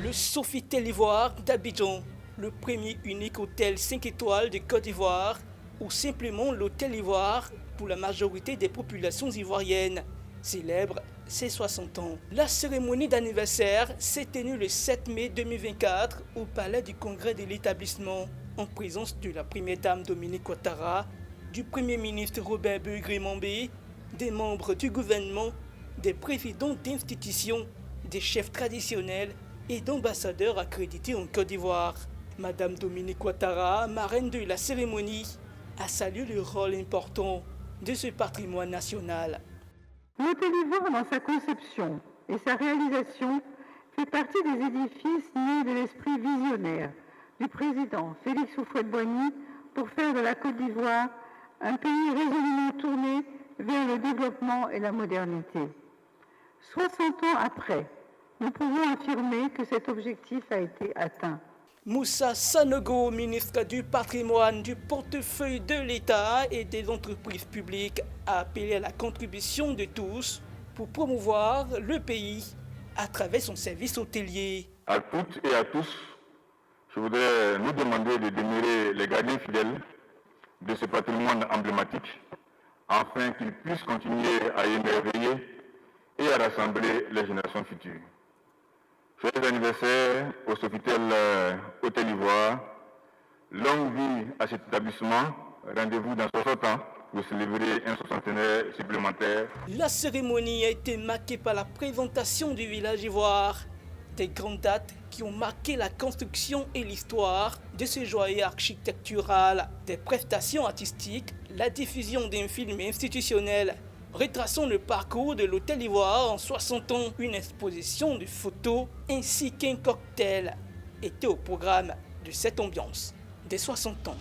Le Sofitel Ivoire d'Abidjan, le premier unique hôtel 5 étoiles de Côte d'Ivoire, ou simplement l'Hôtel Ivoire pour la majorité des populations ivoiriennes, célèbre ses 60 ans. La cérémonie d'anniversaire s'est tenue le 7 mai 2024 au palais du congrès de l'établissement, en présence de la première dame Dominique Ouattara, du premier ministre Robert Beugri-Mambé, des membres du gouvernement, des présidents d'institutions, des chefs traditionnels et d'ambassadeurs accrédités en Côte d'Ivoire. Madame Dominique Ouattara, marraine de la cérémonie, a salué le rôle important de ce patrimoine national. L'Hôtel Ivoire, dans sa conception et sa réalisation, fait partie des édifices nés de l'esprit visionnaire du président Félix Houphouët-Boigny pour faire de la Côte d'Ivoire un pays résolument tourné vers le développement et la modernité. 60 ans après, nous pouvons affirmer que cet objectif a été atteint. Moussa Sanogo, ministre du patrimoine, du portefeuille de l'État et des entreprises publiques, a appelé à la contribution de tous pour promouvoir le pays à travers son service hôtelier. À toutes et à tous, je voudrais nous demander de demeurer les gardiens fidèles de ce patrimoine emblématique, afin qu'il puisse continuer à émerveiller et à rassembler les générations futures. Joyeux anniversaire au Sofitel Hôtel Ivoire. Longue vie à cet établissement. Rendez-vous dans 60 ans pour célébrer un soixantenaire supplémentaire. La cérémonie a été marquée par la présentation du village ivoire, des grandes dates qui ont marqué la construction et l'histoire de ce joyau architectural, des prestations artistiques, la diffusion d'un film institutionnel retraçant le parcours de l'Hôtel Ivoire en 60 ans, une exposition de photos ainsi qu'un cocktail étaient au programme de cette ambiance des 60 ans.